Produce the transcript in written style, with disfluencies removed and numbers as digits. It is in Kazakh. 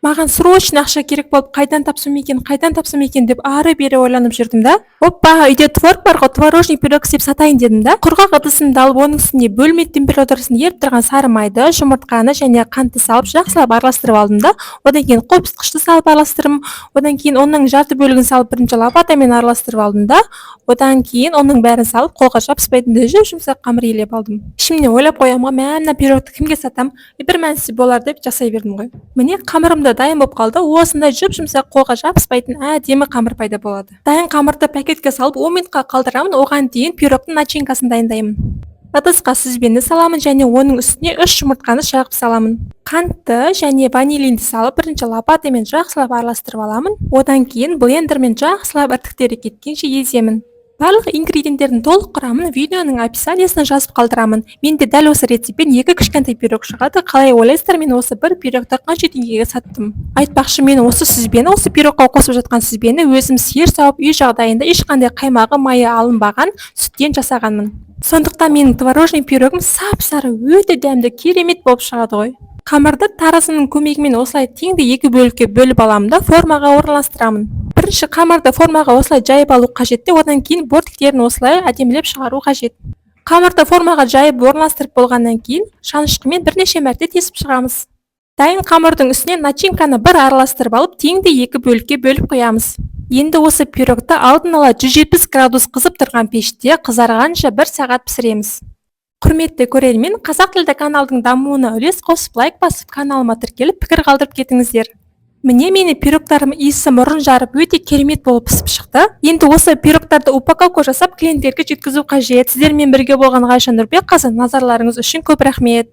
Маған срочно ақша керек болып, қайдан тапсам екен деп ары-бері ойланып жүрдім да. Оппа, үйде творог бар ғой, творожный пирог істеп сатайын дедім да. Құрғақ ыдысымды алып, оның үстіне бөлме температурасын еріп тұрған сары майды, жұмыртқаны және қантты салып, жақсылап араластырып алдым да. Одан кейін қопсытқышты салып араластырдым. Одан кейін оның жарты бөлігін салып, бірінші лопатамен араластырып алдым да. Одан кейін оның бәрін салып, қолға жабыспайтындай жұмсақ қамыр илеп алдым. Ішімнен ойлап қоямын ғой, мә пирогты кімге сатам? Бір мәнісі болар деп жасай бердім ғой. Міне қамырым да дайын болып қалды. Осындай жұмсақ қолға жабыспайтын әдемі қамыр пайда болады. Дайын қамырды пакетке салып 10 минутқа қалдырамын. Оған дейін пирогтың начинкасын дайындаймын. Ыдысқа сүзбені саламын және оның үстіне 3 жұмыртқаны шағып саламын. Қантты және ванилинді салып, бірінші лопатамен жақсылап араластырып аламын. Одан кейін блендермен жақсылап іртіктері кеткенше еземін. Барлық ингредиенттердің толық құрамын видеоның описаниясына жазып қалдырамын. Менде дәл осы рецептпен 2 кішкентай пирог шығады. Қалай ойлайсыздар, мен осы бір пирогты қанша теңгеге саттым? Айтпақшы, мен осы пирогқа қосып жатқан сүзбені өзім сиыр сауып, үй жағдайында ешқандай қаймағы, майы алынбаған сүттен жасағанмын. Сондықтан менің творожный пирогым сап-сары, өте дәмді, керемет болып шығады ғой. Қамырды таразының көмегімен осылай теңді 2 бөлікке бөліп аламын да формаға орналастырамын. Бірінші қамырды формаға осылай жайып алу қажет, одан кейін бортиктерін осылай әдемілеп шығару қажет. Қамырды формаға жайып орналастырып болғаннан кейін шанышқымен бірнеше мәрте тесіп шығамыз. Дайын қамырдың үстіне начинканы бір араластырып алып, теңді 2 бөлікке бөліп қоямыз. Енді осы пирогты алдын ала 170 градус қызып тұрған пеште қызарғанша 1 сағат пісіреміз. Құрметті көрермен, қазақ тілді каналдың дамуына үлес қосып, лайк басып, каналыма тіркеліп, пікір қалдырып кетіңіздер. Міне мені пирогтарым иісі мұрын жарып, өте керемет болып пісіп шықты. Енді осы пирогтарды упаковка жасап клиенттерге жеткізу қажет. Сіздермен бірге болған Ғайша Нұрбекқызы, назарларыңыз үшін көп рахмет.